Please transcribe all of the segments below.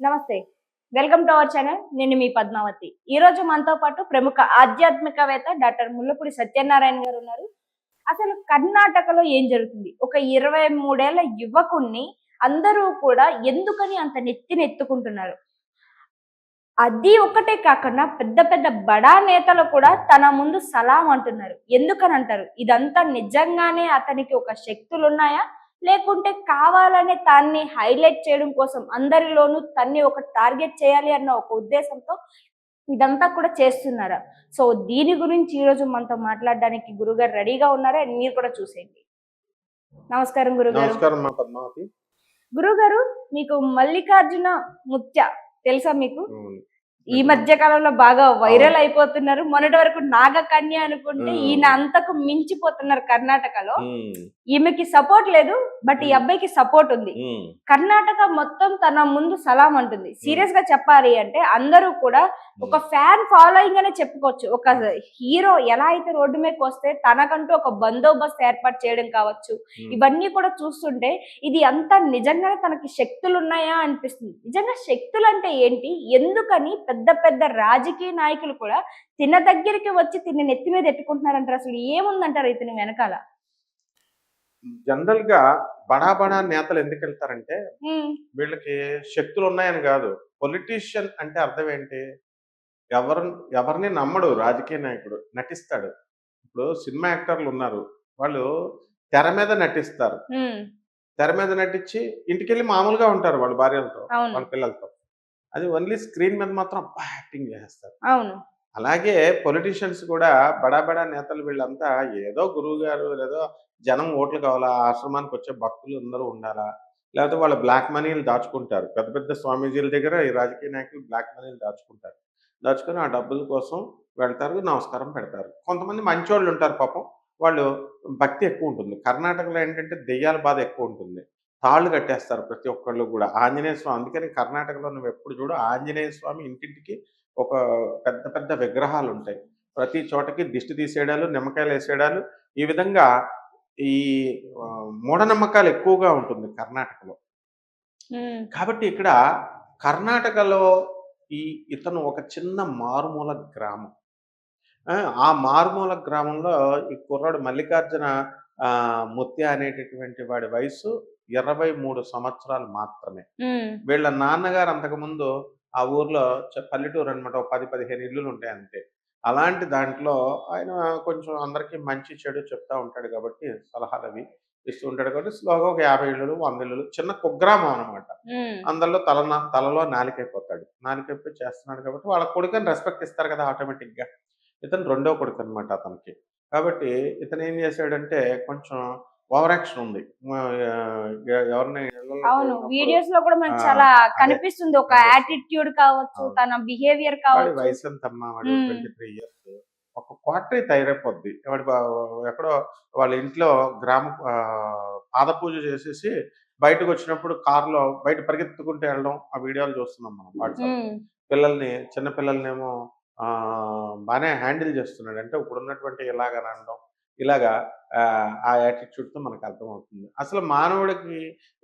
నమస్తే. Welcome to our channel. నేను మీ పద్మావతి. ఈ రోజు మనతో పాటు ప్రముఖ ఆధ్యాత్మికవేత్త డాక్టర్ ముల్లపూడి సత్యనారాయణ గారు ఉన్నారు. అసలు కర్ణాటకలో ఏం జరుగుతుంది? ఒక 23 ఏళ్ల యువకుడిని అందరూ కూడా ఎందుకని అంత నెత్తినెత్తుకుంటున్నారు? అది ఒక్కటే కాకుండా పెద్ద పెద్ద బడా నేతలు కూడా తన ముందు సలాం అంటున్నారు. ఎందుకని అంటారు? ఇదంతా నిజంగానే అతనికి ఒక శక్తులున్నాయా? లేకుంటే కావాలనే తాన్ని హైలైట్ చేయడం కోసం అందరిలోనూ తన్ని ఒక టార్గెట్ చేయాలి అన్న ఒక ఉద్దేశంతో ఇదంతా కూడా చేస్తున్నారా? సో దీని గురించి ఈరోజు మనతో మాట్లాడడానికి గురుగారు రెడీగా ఉన్నారా? మీరు కూడా చూసేయండి. నమస్కారం గురుగారు. నమస్కారం మా పద్మావతి. గురుగారు, మీకు మల్లికార్జున ముత్య తెలుసా మీకు? అవును. ఈ మధ్య కాలంలో బాగా వైరల్ అయిపోతున్నారు. మొన్నటి వరకు నాగకన్య అనుకుంటే ఈయన అంతకు మించిపోతున్నారు కర్ణాటకలో. ఈమెకి సపోర్ట్ లేదు, బట్ ఈ అబ్బాయికి సపోర్ట్ ఉంది. కర్ణాటక మొత్తం తన ముందు సలాం అంటుంది. సీరియస్ గా చెప్పాలి అంటే అందరూ కూడా ఒక ఫ్యాన్ ఫాలోయింగ్ అనే చెప్పుకోవచ్చు. ఒక హీరో ఎలా అయితే రోడ్డు మీదకి వస్తే తనకంటూ ఒక బందోబస్తు ఏర్పాటు చేయడం కావచ్చు, ఇవన్నీ కూడా చూస్తుంటే ఇది అంతా నిజంగానే తనకి శక్తులు ఉన్నాయా అనిపిస్తుంది. నిజంగా శక్తులు అంటే ఏంటి? ఎందుకని పెద్ద పెద్ద రాజకీయ నాయకులు కూడా తిన దగ్గరికి వచ్చి తిని నెత్తి మీద ఎట్టుకుంటున్నారంటారు? అసలు ఏముందంటారు ఇతని వెనకాల? జనరల్ గా బడా నేతలు ఎందుకు వెళ్తారంటే వీళ్ళకి శక్తులు ఉన్నాయని కాదు. పొలిటీషియన్ అంటే అర్థం ఏంటి? ఎవరిని నమ్మడు రాజకీయ నాయకుడు, నటిస్తాడు. ఇప్పుడు సినిమా యాక్టర్లు ఉన్నారు, వాళ్ళు తెర మీద నటిస్తారు. తెర మీద నటించి ఇంటికెళ్ళి మామూలుగా ఉంటారు వాళ్ళ భార్యలతో, వాళ్ళ పిల్లలతో. అది ఓన్లీ స్క్రీన్ మీద మాత్రం యాక్టింగ్ చేస్తారు. అవును. అలాగే పొలిటీషియన్స్ కూడా బడా నేతలు వీళ్ళంతా ఏదో గురువు గారు, లేదో జనం ఓట్లు కావాలా, ఆశ్రమానికి వచ్చే భక్తులు అందరూ ఉండాలా, లేకపోతే వాళ్ళ బ్లాక్ మనీలు దాచుకుంటారు. పెద్ద పెద్ద స్వామీజీల దగ్గర ఈ రాజకీయ నాయకులు బ్లాక్ మనీలు దాచుకొని ఆ డబ్బుల కోసం వెళ్తారు, నమస్కారం పెడతారు. కొంతమంది మంచోళ్ళు ఉంటారు పాపం, వాళ్ళు భక్తి ఎక్కువ ఉంటుంది. కర్ణాటకలో ఏంటంటే దెయ్యాల బాధ ఎక్కువ ఉంటుంది. తాళ్ళు కట్టేస్తారు ప్రతి ఒక్కళ్ళు కూడా ఆంజనేయ స్వామి. అందుకని కర్ణాటకలో నువ్వు ఎప్పుడు చూడు ఆంజనేయ స్వామి ఇంటింటికి ఒక పెద్ద పెద్ద విగ్రహాలు ఉంటాయి. ప్రతి చోటకి దిష్టి తీసేయడాలు, నిమ్మకాయలు వేసేయడాలు, ఈ విధంగా ఈ మూఢనమ్మకాలు ఎక్కువగా ఉంటుంది కర్ణాటకలో. కాబట్టి ఇక్కడ కర్ణాటకలో ఇతను ఒక చిన్న మారుమూల గ్రామం. ఆ మారుమూల గ్రామంలో ఈ కుర్రాడు మల్లికార్జున ముత్య అనేటటువంటి వాడి వయసు 23 సంవత్సరాలు మాత్రమే. వీళ్ళ నాన్నగారు అంతకుముందు ఆ ఊర్లో పల్లెటూరు అనమాట, 10-15 ఇల్లులు ఉంటాయి అంతే. అలాంటి దాంట్లో ఆయన కొంచెం అందరికీ మంచి చెడు చెప్తా ఉంటాడు కాబట్టి, సలహాలు అవి ఇస్తూ ఉంటాడు కాబట్టి స్లోగా ఒక 50 ఇళ్ళు 100 ఇళ్ళు, చిన్న కుగ్రామం అనమాట. అందరిలో తలలో నాలికైపోతాడు. నాలికైపోయి చేస్తున్నాడు కాబట్టి వాళ్ళ కొడుకుని రెస్పెక్ట్ ఇస్తారు కదా ఆటోమేటిక్ గా. ఇతను రెండో కొడుకు అనమాట అతనికి. కాబట్టి ఇతను ఏం చేశాడంటే కొంచెం ఓవర్ యాక్షన్ ఉంది. ఎవరిని అవును, వీడియోస్ లో కూడా మనకి చాలా కనిపిస్తుంది. ఒక యాటిట్యూడ్ కావచ్చు, తన బిహేవియర్ కావచ్చు. వయసు ఎంత అమ్మా, వాడు 23 ఇయర్స్. ఒక క్వార్టరీ తయారైపోద్ది. ఎక్కడో వాళ్ళ ఇంట్లో పాద పూజ చేసేసి బయటకు వచ్చినప్పుడు కారులో బయట పరిగెత్తుకుంటూ వెళ్ళడం, ఆ వీడియోలు చూస్తున్నాం మనం వాట్సాప్. చిన్న పిల్లల్నేమో బాగానే హ్యాండిల్ చేస్తున్నాడు. అంటే ఇప్పుడు ఉన్నటువంటి ఇలాగా అనడం, ఇలాగా ఆ యాటిట్యూడ్తో మనకు అర్థమవుతుంది. అసలు మానవుడికి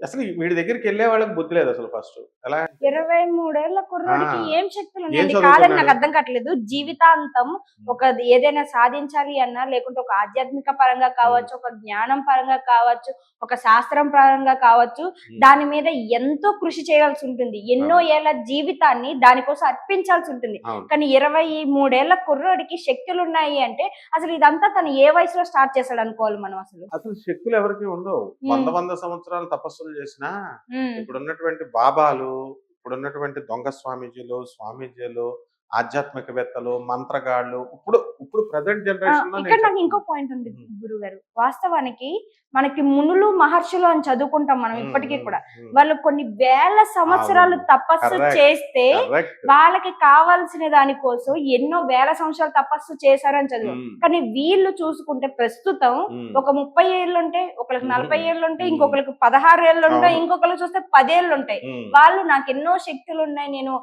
అసలు వీడి దగ్గరికి వెళ్ళే వాళ్ళకి బుద్ధి లేదు అసలు. ఫస్ట్ ఎలా 23 ఏళ్ల కుర్రాడికి ఏం శక్తులు ఉన్నాయండి? కాదని నాకు అర్థం కావట్లేదు. జీవితాంతం ఒక ఏదైనా సాధించాలి అన్నా, లేకుంటే ఒక ఆధ్యాత్మిక పరంగా కావచ్చు, ఒక జ్ఞానం పరంగా కావచ్చు, ఒక శాస్త్రం పరంగా కావచ్చు, దాని మీద ఎంతో కృషి చేయాల్సి ఉంటుంది. ఎన్నో ఏళ్ల జీవితాన్ని దానికోసం అర్పించాల్సి ఉంటుంది. కానీ 23 ఏళ్ల కుర్రాడికి శక్తులు ఉన్నాయి అంటే అసలు ఇదంతా తను ఏ వయసులో స్టార్ట్ చేశాడు అనుకోవాలి మనం? అసలు శక్తులు ఎవరికి ఉండవు. 100 సంవత్సరాలు తపస్సులు చేసినా ఇప్పుడున్నటువంటి బాబాలు, ఇప్పుడున్నటువంటి దొంగ స్వామీజీలు, ఆధ్యాత్మికవేత్తలు, మంత్రగాళ్ళు, ఇప్పుడు ప్రజెంట్ జనరేషన్ లో ఇక్కడ నాకు ఇంకో పాయింట్ ఉంది గురుగారు. వాస్తవానికి మనకి మునులు మహర్షులు అని చదువుకుంటాం మనం ఇప్పటికీ కూడా. వాళ్ళు కొన్ని వేల సంవత్సరాలు తపస్సు చేస్తే వాళ్ళకి కావాల్సిన దానికోసం ఎన్నో వేల సంవత్సరాలు తపస్సు చేశారని చదువు. కానీ వీళ్ళు చూసుకుంటే ప్రస్తుతం ఒక 30 ఏళ్ళు ఉంటాయి, ఒకరికి 40 ఏళ్ళు ఉంటాయి, ఇంకొకరికి 16 ఏళ్ళు ఉంటాయి, ఇంకొకరికి చూస్తే 10 ఏళ్ళు ఉంటాయి. వాళ్ళు నాకు ఎన్నో శక్తులు ఉన్నాయి, నేను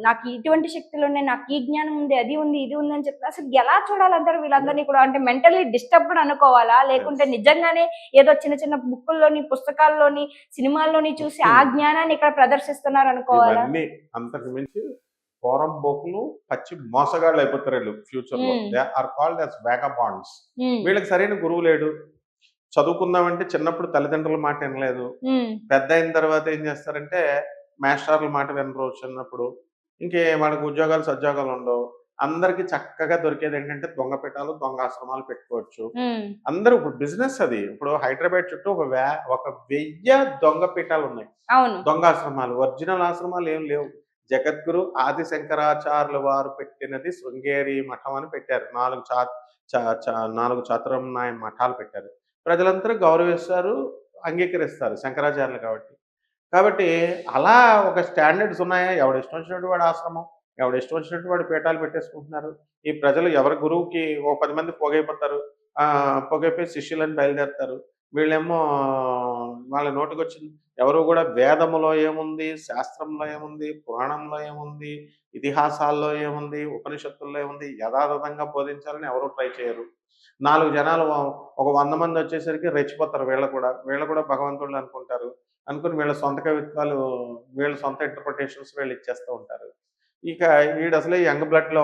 నాకు ఇటువంటి శక్తులు ఉన్నాయి, నాకు ఈ జ్ఞానం ఉంది, అది ఉంది, ఇది ఉంది అని అని చెప్తారు. అసలు ఎలా చూడాలంటారు వీళ్ళందరినీ కూడా? అంటే మెంటల్లీ డిస్టర్బ్డ్ అనుకోవాలా, లేకుంటే నిజంగానే ఏదో చిన్న చిన్న బుక్కుల్లోని, పుస్తకాల్లోని, సినిమాల్లోని చూసి ఆ జ్ఞానాన్ని ఇక్కడ ప్రదర్శిస్తున్నారు అనుకోవాలా? ఇవన్నీ అంతకు మించి పోరంబోకులు పచ్చి మోసగాళ్ళు అయిపోతారు వీళ్ళు ఫ్యూచర్ లో. ఉమ్, దే ఆర్ కాల్డ్ యాజ్ వ్యాగబాండ్స్. ఉమ్, వీళ్ళకి సరైన గురువు లేడు. చదువుకుందామంటే చిన్నప్పుడు తల్లిదండ్రుల మాట వినలేదు. ఉమ్, పెద్ద అయిన తర్వాత ఏం చేస్తారంటే మాస్టర్ల మాట వినరు చిన్నప్పుడు. వాళ్ళకి ఉద్యోగాలు సద్యోగాలు ఉండవు. అందరికి చక్కగా దొరికేది ఏంటంటే దొంగ పెట్టాలు, దొంగ ఆశ్రమాలు పెట్టుకోవచ్చు. ఉమ్, అందరూ ఇప్పుడు బిజినెస్ అది. ఇప్పుడు హైదరాబాద్ చుట్టూ ఒక 1000 దొంగ పీఠాలు ఉన్నాయి. అవును. దొంగ ఆశ్రమాలు. ఒరిజినల్ ఆశ్రమాలు ఏం లేవు. జగద్గురు ఆది శంకరాచార్యుల వారు పెట్టినది శృంగేరి మఠం అని పెట్టారు. 4 చాతుర్మాయ మఠాలు పెట్టారు. ప్రజలందరూ గౌరవిస్తారు, అంగీకరిస్తారు శంకరాచార్యులు కాబట్టి. కాబట్టి అలా ఒక స్టాండర్డ్స్ ఉన్నాయా? ఎవడిష్టం వచ్చినట్టు వాడు ఆశ్రమం, ఎవడిష్టం వచ్చినట్టు వాడు పీఠాలు పెట్టేసుకుంటున్నారు. ఈ ప్రజలు ఎవరి గురువుకి ఓ 10 మంది పోగైపోతారు. పోగైపోయి శిష్యులని బయలుదేరుతారు. వీళ్ళేమో వాళ్ళ నోటికొచ్చింది ఎవరు కూడా వేదములో ఏముంది, శాస్త్రంలో ఏముంది, పురాణంలో ఏముంది, ఇతిహాసాల్లో ఏముంది, ఉపనిషత్తుల్లో ఏముంది యథాతథంగా బోధించాలని ఎవరు ట్రై చేయరు. 4 జనాలు ఒక 100 మంది వచ్చేసరికి రెచ్చిపోతారు. వీళ్ళు కూడా భగవంతుళ్ళు అనుకుంటారు. అనుకుని వీళ్ళ సొంత కవిత్వాలు, వీళ్ళ సొంత ఇంటర్ప్రిటేషన్స్ వీళ్ళు ఇచ్చేస్తూ ఉంటారు. ఇక వీడసలే యంగ్ బ్లడ్‌లో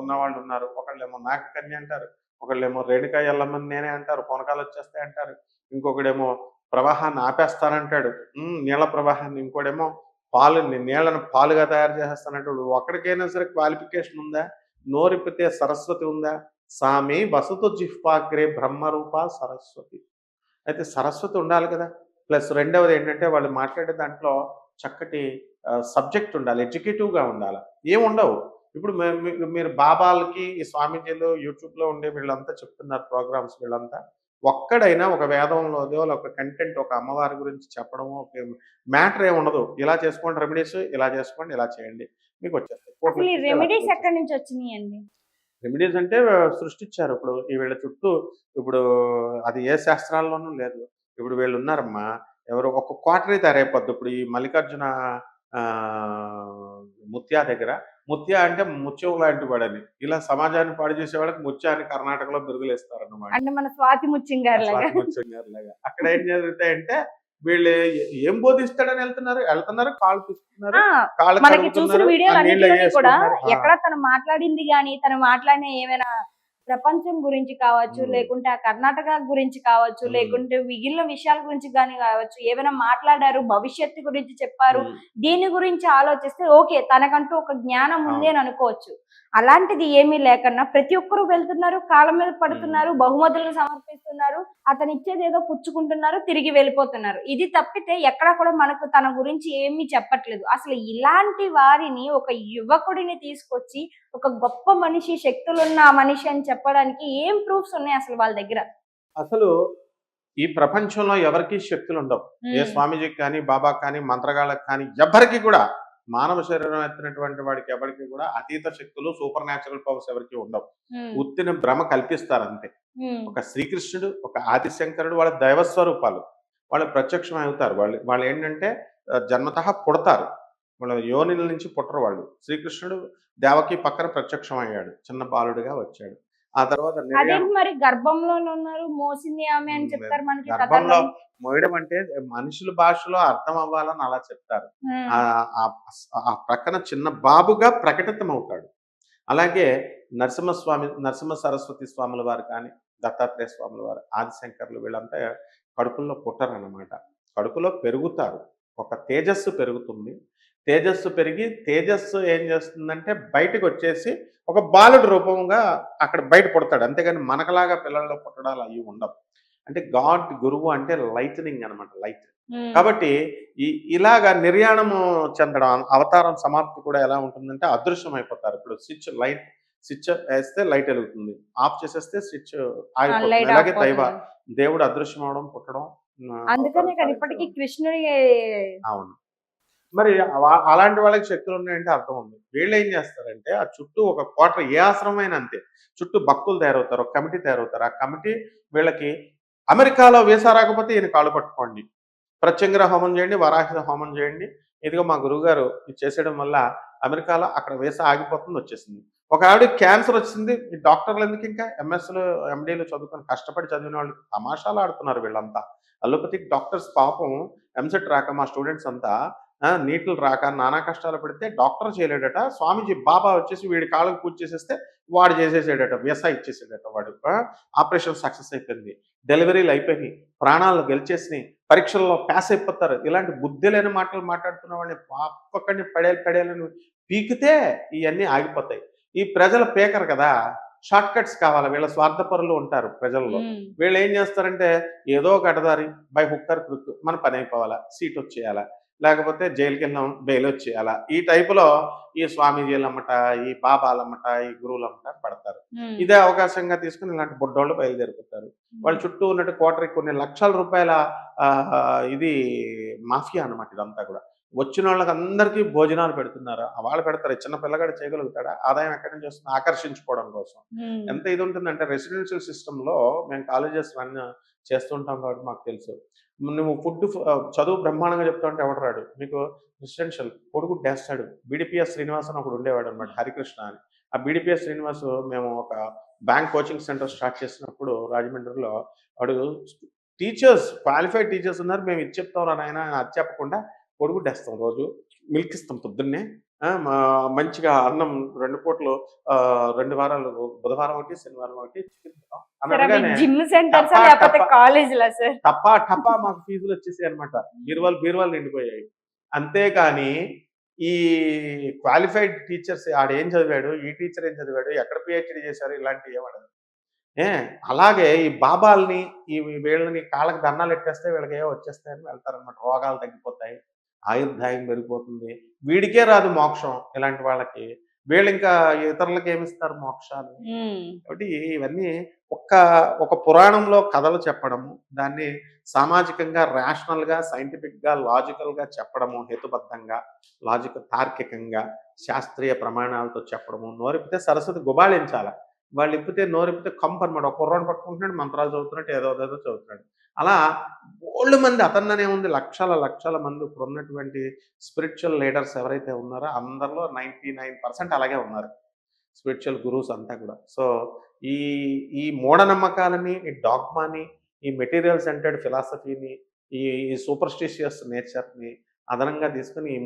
ఉన్నవాళ్ళు ఉన్నారు. ఒకళ్ళేమో నాగకన్య అంటారు. ఒకళ్ళేమో రేణుకా ఎల్లమ్మని నేనే అంటారు. పూనకాలొచ్చేస్తాయి అంటారు. ఇంకొకడేమో ప్రవాహాన్ని ఆపేస్తానంటాడు. నీళ్ళ ప్రవాహాన్ని. ఇంకోడేమో నీళ్ళని పాలుగా తయారు చేసేస్తానంటాడు. ఒక్కడికైనా సరే క్వాలిఫికేషన్ ఉందా? నోరిప్పితే సరస్వతి ఉందా? సామి వసతు జిహ్వాగ్రే బ్రహ్మరూప సరస్వతి. అయితే సరస్వతి ఉండాలి కదా! ప్లస్ రెండవది ఏంటంటే వాళ్ళు మాట్లాడే దాంట్లో చక్కటి సబ్జెక్ట్ ఉండాలి. ఎడ్యుకేటివ్‌గా ఉండాలి. ఏముండవు. ఇప్పుడు మీరు బాబాలకి, ఈ స్వామీజీలు యూట్యూబ్‌లో ఉండే వీళ్ళంతా చెప్తున్నారు ప్రోగ్రామ్స్ వీళ్ళంతా. ఒక్కడైనా ఒక వేదంలోదో ఒక కంటెంట్ ఒక అమ్మవారి గురించి చెప్పడము, మ్యాటర్ ఏముండదు. ఇలా చేసుకోండి రెమెడీస్, ఇలా చేసుకోండి, ఇలా చేయండి. మీకొచ్చేస్తాయి. అసలు ఈ కోట్లొచ్చేస్తాయి, రెమెడీస్ లక్షలొచ్చేస్తాయి. ఎక్కడి నుంచి వచ్చినాయండి? రెమెడీస్ అంటే సృష్టించారు. ఇప్పుడు వీళ్ళ చుట్టూ ఇప్పుడు అది ఏ శాస్త్రాల్లోనూ లేదు. ఇప్పుడు వీళ్ళున్నారమ్మా. ఎవరో ఒక క్వాటరీ తయారైపోద్ది. ఇప్పుడు ఈ మల్లికార్జున ముత్యా దగ్గర ముత్య అంటే ముత్యం లాంటి వాడని. ఇలా సమాజాన్ని పాడు చేసే వాళ్ళకి ముత్య అని కర్ణాటకలో బిరుదులిస్తారన్నమాట. అంటే మన స్వాతి ముత్యం గారి లాగా. స్వాతి ముత్యం గారిలాగా. అక్కడ ఏం జరుగుతాయంటే వీళ్ళు ఏం బోధిస్తాడని వెళ్తున్నారు కాళ్ళు పిసుకుతున్నారు, ఆ, కాళ్ళు మనకి చూసిన కడుగుతున్నారు, వీడియోలు ఆ నీళ్ళు అన్నిటిలోని కూడా వేసుకుంటున్నారు. ఎక్కడ తను మాట్లాడింది గాని, తను మాట్లాడిన ఏమైనా ప్రపంచం గురించి కావచ్చు, ఉమ్, లేకుంటే ఆ కర్ణాటక గురించి కావచ్చు, ఉమ్, లేకుంటే మిగిలిన విషయాల గురించి గాని కావచ్చు, ఏమైనా మాట్లాడారు, భవిష్యత్తు గురించి చెప్పారు. ఉమ్. దీని గురించి ఆలోచిస్తే ఓకే, తనకంటూ ఒక జ్ఞానం ఉంది అవును. అని అనుకోవచ్చు. అలాంటిది ఏమీ లేకన్నా ప్రతి ఒక్కరు వెళ్తున్నారు, కాళ్ళ మీద పడుతున్నారు, బహుమతులను సమర్పిస్తున్నారు, అతను ఇచ్చేది ఏదో పుచ్చుకుంటున్నారు, తిరిగి వెళ్ళిపోతున్నారు. ఇది తప్పితే ఎక్కడ కూడా మనకు తన గురించి ఏమీ చెప్పట్లేదు. అసలు ఇలాంటి వారిని, ఒక యువకుడిని తీసుకొచ్చి ఒక గొప్ప మనిషి, శక్తులున్న మనిషి అని చెప్పడానికి ఏం ప్రూఫ్స్ ఉన్నాయి అసలు వాళ్ళ దగ్గర? అసలు ఈ ప్రపంచంలో ఎవరికీ శక్తులుండవు. ఏ ఉమ్, స్వామీజీకి కానీ, బాబాకి కానీ, మంత్రగాళ్ళకి కానీ ఎవ్వరికీ కూడా మానవ శరీరం ఎత్తినటువంటి వాడికి ఎవరికి కూడా అతీత శక్తులు, సూపర్ న్యాచురల్ పవర్స్ ఎవరికీ ఉండవు. ఉమ్, ఉత్తిన భ్రమ కల్పిస్తారు అంతే. ఉమ్, ఒక శ్రీకృష్ణుడు, ఒక ఆదిశంకరుడు వాళ్ళ దైవ స్వరూపాలు. వాళ్ళు ప్రత్యక్షం అవుతారు. వాళ్ళు ఏంటంటే జన్మతః పుడతారు. వాళ్ళ యోనిల నుంచి పుట్టరు వాళ్ళు. శ్రీకృష్ణుడు దేవకి పక్కన ప్రత్యక్షం అయ్యాడు. చిన్న బాలుడిగా వచ్చాడు. ఆ తర్వాత అదేంటి మరి గర్భంలోనే ఉన్నారు, మోసింది ఆమె అని చెప్తారు మనకి గర్భంలో కథల్లో. మోయడం అంటే మనుషుల భాషలో అర్థం అవ్వాలని అలా చెప్తారు. ఉమ్, ఆ ఆ ప్రక్కన చిన్న బాబుగా ప్రకటితమవుతాడు. అలాగే నరసింహ సరస్వతి స్వాముల వారు కానీ, దత్తాత్రేయ స్వాముల వారు, ఆదిశంకర్లు వీళ్ళంతా కడుపుల్లో పుట్టరన్నమాట. కడుపులో పెరుగుతారు. ఒక తేజస్సు పెరుగుతుంది. తేజస్సు పెరిగి తేజస్సు ఏం చేస్తుందంటే బయటకు వచ్చేసి ఒక బాలుడి రూపంగా అక్కడ బయట పుడతాడు. అంతేగాని మనకలాగా పిల్లల్లో పుట్టడాలు అవి ఉండవు. అంటే గాడ్ గురువు అంటే లైటనింగ్ అనమాట, లైట్. ఉమ్. కాబట్టి ఇలాగా నిర్యాణము చెందడం, అవతారం సమాప్తి కూడా ఎలా ఉంటుందంటే అదృశ్యం అయిపోతారు. ఇప్పుడు స్విచ్ వేస్తే లైట్ వెలుగుతుంది, ఆఫ్ చేసేస్తే స్విచ్ ఆగిపోతుంది. లైట్ అలాగే ఆగిపోతుంది. దేవుడు అదృశ్యం అవడం, పుట్టడం, అందుకనే అవతారం కదా ఇప్పటికీ సాధించడం. కృష్ణుడి. అవును. మరి అలాంటి వాళ్ళకి శక్తులు ఉన్నాయంటే అర్థం ఉంది. వీళ్ళు ఏం చేస్తారంటే ఆ చుట్టూ ఒక క్వార్టర్, ఏ ఆశ్రమం అయినా అంతే, చుట్టూ భక్తులు తయారవుతారు, ఒక కమిటీ తయారవుతారు. ఆ కమిటీ వీళ్ళకి అమెరికాలో వీసా రాకపోతే ఈయన కాళ్ళు పట్టుకోండి, ప్రత్యంగిర హోమం చేయండి, వరాహ హోమం చేయండి, ఇదిగో మా గురువుగారు ఇది చేసేయడం వల్ల అమెరికాలో అక్కడ వీసా ఆగిపోతుంది, వచ్చేసింది. ఒక ఆవిడకి క్యాన్సర్ వచ్చింది. ఈ డాక్టర్లు ఎందుకు ఇంకా ఎంఎస్‌లు, ఎండీలు చదువుకొని కష్టపడి చదివిన వాళ్ళు తమాషాలు ఆడుతున్నారు వీళ్ళంతా. అలోపతిక్ డాక్టర్స్ పాపం ఎంసెట్ రాక మా స్టూడెంట్స్ అంతా నీట్లు రాక నానా కష్టాలు పడితే డాక్టర్ చేయలేడట. స్వామీజీ బాబా వచ్చేసి వీడి కాళ్ళకి పూజ చేసేస్తే వాడు చేసేసాడట. వీసా ఇచ్చేసాడట వాడు. ఆపరేషన్ సక్సెస్ అయిపోయింది. డెలివరీలు అయిపోయినాయి. ప్రాణాలు గెలిచేసినాయి. పరీక్షల్లో పాస్ అయిపోతారు. ఇలాంటి బుద్ధి లేని మాటలు మాట్లాడుతున్న వాడిని పక్కని పడేయాలని పీకితే ఇయన్నీ ఆగిపోతాయి. ఈ ప్రజలు పీకరు కదా! షార్ట్ కట్స్ కావాలి. వీళ్ళ స్వార్థపరులు ఉంటారు ప్రజల్లో. వీళ్ళేం చేస్తారంటే ఏదో ఒక అడ్డదారి బై హుక్ ఆర్ క్రుక్ మన పని అయిపోవాలా, సీట్ వచ్చేయాలా, లేకపోతే జైలుకెళ్ళాం బెయిల్ వచ్చేయాలా. ఈ టైపులో ఈ స్వామీజీలమ్మట, ఈ బాబాలమ్మట, ఈ గురువులమ్మట పడతారు. ఇదే అవకాశంగా తీసుకొని ఇలాంటి బుడ్డోళ్ళు బయలుదేరిపోతారు. వాళ్ళ చుట్టూ ఉన్నట్టు కోటరీ కొన్ని లక్షల రూపాయల ఇది మాఫియా అన్నమాట ఇదంతా కూడా. వచ్చినోళ్ళకందరికీ భోజనాలు పెడుతున్నారు. వాళ్ళు పెడతారు. చిన్న పిల్లగాడు చేయగలుగుతాడా? ఆదాయం ఎక్కడి నుంచి వస్తుంది? ఆకర్షించుకోవడం కోసం. ఎంత ఇది ఉంటుందంటే రెసిడెన్షియల్ సిస్టమ్‌లో మేము కాలేజెస్ రన్ చేస్తుంటాం కాబట్టి మాకు తెలుసు. నువ్వు చదువు బ్రహ్మాండంగా చెప్తా ఉంటే ఎవడు రాడు. మీకు రెసిడెన్షియల్ కోడిగుడ్డేస్తాడు. బీడీపీఎస్ శ్రీనివాస్ అని ఒకడు ఉండేవాడన్నమాట. హరికృష్ణ అని. ఆ బీడీపీఎస్ శ్రీనివాస్ మేము ఒక బ్యాంక్ కోచింగ్ సెంటర్ స్టార్ట్ చేసినప్పుడు రాజమండ్రిలో వాడు టీచర్స్ క్వాలిఫైడ్ టీచర్స్ ఉన్నారు. మేము ఇది చెప్తాంరా నాయన అని అది చెప్పకుండా కోడిగుడ్డేస్తాం రోజు. మిల్క్ ఇస్తాం పొద్దున్నే. మంచిగా అన్నం 2 పూటలు 2 వారాలు బుధవారం ఒకటి, శనివారం ఒకటి చికెన్ తింటాం. అని సార్ అవి అనగానే జిమ్ సెంటర్సా టపా లేకపోతే టపా కాలేజ్‌లా సార్? టపా టపా మాకు ఫీజులు వచ్చేసాయన్నమాట. బీరువాలు నిండిపోయాయి. అంతేగాని ఈ క్వాలిఫైడ్ టీచర్స్ ఆడేం చదివాడు, ఈ టీచర్ ఏం చదివాడు, ఎక్కడ పీహెచ్‌డీ చేశారు ఇలాంటివి ఏమి అడగరు. ఏ అలాగే ఈ బాబాల్ని, వీళ్ళని కాళ్ళకి దండాలెట్టేస్తే వీళ్ళకేవో వచ్చేస్తాయని వెళ్తారన్నమాట. రోగాలు తగ్గిపోతాయి. ఆయుర్దాయం పెరిగిపోతుంది. వీడికే రాదు మోక్షం ఇలాంటి వాళ్ళకి. వీళ్ళింకా ఇతరులకి ఏమిస్తారు మోక్షాలు. కాబట్టి ఇవన్నీ ఒక్క ఒక పురాణంలో కథలు చెప్పడము, దాన్ని సామాజికంగా, రేషనల్‌గా, సైంటిఫిక్‌గా, లాజికల్‌గా చెప్పడము, హేతుబద్ధంగా, తార్కికంగా, శాస్త్రీయ ప్రమాణాలతో చెప్పడము. నోరిప్పితే సరస్వతి గుబాళించాల. వాళ్ళిప్పితే నోరిప్పితే కంపనమాట. ఒక కుర్రోడిని పట్టుకుంటున్నాడు మంత్రాలు చదువుతున్నట్టు ఏదేదో చదువుతున్నాడు. అలా బోలెడు మంది అతన్ననే ఉంది లక్షల మంది ఇప్పుడున్నటువంటి స్పిరిచ్యువల్ లీడర్స్ ఎవరైతే ఉన్నారో అందరిలో 99% అలాగే ఉన్నారు. స్పిరిచ్యువల్ గురూస్ అంతా కూడా. సో, ఈ ఈ మూఢనమ్మకాలని, ఈ డాగ్మాని, ఈ మెటీరియల్ సెంటర్డ్ ఫిలాసఫీని, ఈ సూపర్‌స్టిషియస్ నేచర్‌ని అదనంగా తీసుకొని ఈ